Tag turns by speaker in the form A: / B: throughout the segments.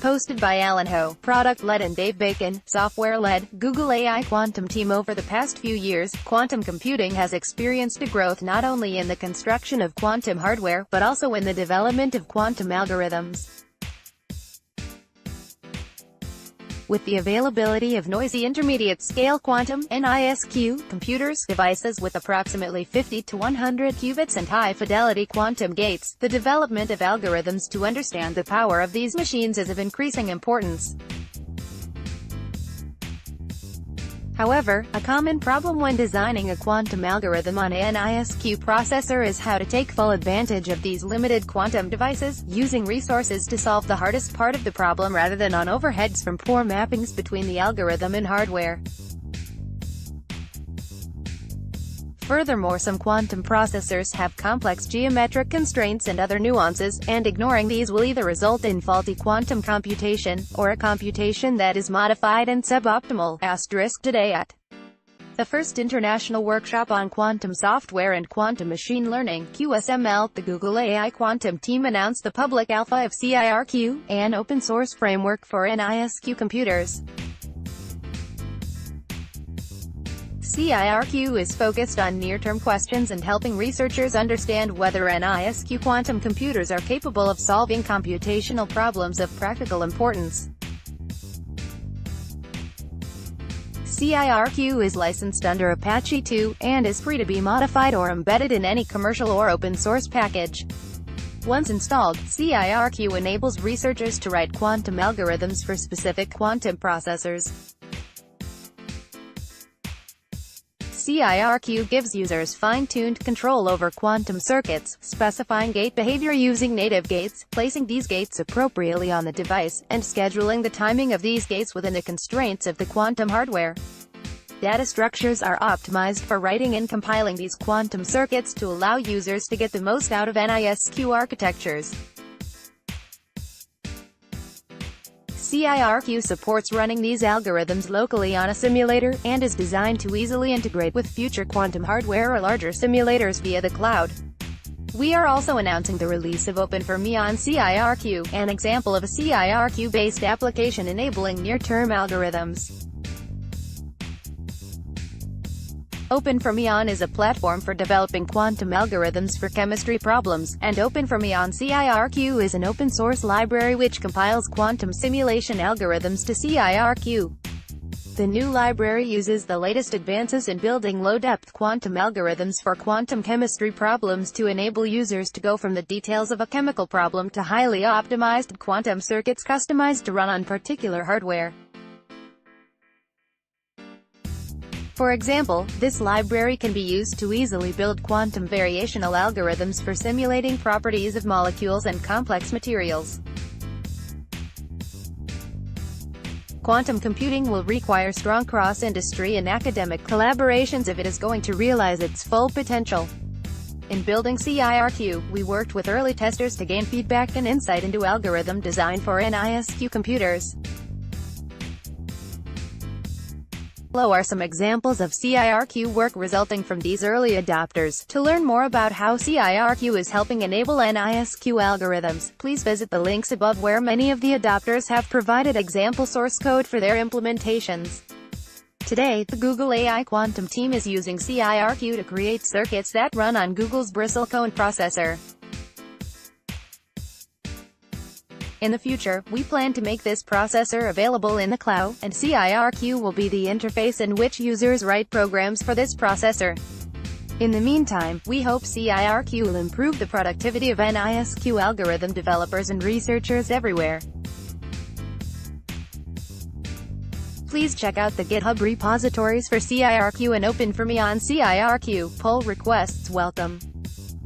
A: Posted by Alan Howe, product-led and Dave Bacon, software-led, Google AI Quantum Team. Over the past few years, quantum computing has experienced a growth not only in the construction of quantum hardware, but also in the development of quantum algorithms. With the availability of noisy intermediate-scale quantum (NISQ) computers, devices with approximately 50 to 100 qubits and high-fidelity quantum gates, the development of algorithms to understand the power of these machines is of increasing importance. However, a common problem when designing a quantum algorithm on a NISQ processor is how to take full advantage of these limited quantum devices, using resources to solve the hardest part of the problem rather than on overheads from poor mappings between the algorithm and hardware. Furthermore, some quantum processors have complex geometric constraints and other nuances, and ignoring these will either result in faulty quantum computation, or a computation that is modified and suboptimal. Today at the first International Workshop on Quantum Software and Quantum Machine Learning (QSML), the Google AI Quantum Team announced the public alpha of Cirq, an open-source framework for NISQ computers. Cirq is focused on near-term questions and helping researchers understand whether NISQ quantum computers are capable of solving computational problems of practical importance. Cirq is licensed under Apache 2, and is free to be modified or embedded in any commercial or open-source package. Once installed, Cirq enables researchers to write quantum algorithms for specific quantum processors. Cirq gives users fine-tuned control over quantum circuits, specifying gate behavior using native gates, placing these gates appropriately on the device, and scheduling the timing of these gates within the constraints of the quantum hardware. Data structures are optimized for writing and compiling these quantum circuits to allow users to get the most out of NISQ architectures. Cirq supports running these algorithms locally on a simulator, and is designed to easily integrate with future quantum hardware or larger simulators via the cloud. We are also announcing the release of OpenFermi on Cirq, an example of a Cirq-based application enabling near-term algorithms. OpenFermi is a platform for developing quantum algorithms for chemistry problems, and OpenFermi on Cirq is an open-source library which compiles quantum simulation algorithms to Cirq. The new library uses the latest advances in building low-depth quantum algorithms for quantum chemistry problems to enable users to go from the details of a chemical problem to highly optimized quantum circuits customized to run on particular hardware. For example, this library can be used to easily build quantum variational algorithms for simulating properties of molecules and complex materials. Quantum computing will require strong cross-industry and academic collaborations if it is going to realize its full potential. In building Cirq, we worked with early testers to gain feedback and insight into algorithm design for NISQ computers. Below are some examples of Cirq work resulting from these early adopters. To learn more about how Cirq is helping enable NISQ algorithms, please visit the links above where many of the adopters have provided example source code for their implementations. Today, the Google AI Quantum Team is using Cirq to create circuits that run on Google's Bristlecone processor. In the future, we plan to make this processor available in the cloud, and Cirq will be the interface in which users write programs for this processor. In the meantime, we hope Cirq will improve the productivity of NISQ algorithm developers and researchers everywhere. Please check out the GitHub repositories for Cirq and OpenFermi on Cirq. Pull requests welcome.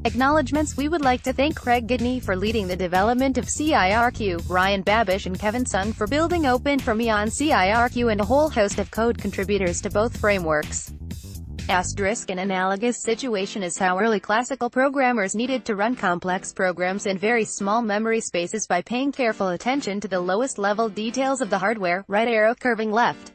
A: Acknowledgements: we would like to thank Craig Gidney for leading the development of Cirq, Ryan Babish and Kevin Sung for building OpenFermi on Cirq, and a whole host of code contributors to both frameworks. An analogous situation is how early classical programmers needed to run complex programs in very small memory spaces by paying careful attention to the lowest level details of the hardware, right arrow curving left.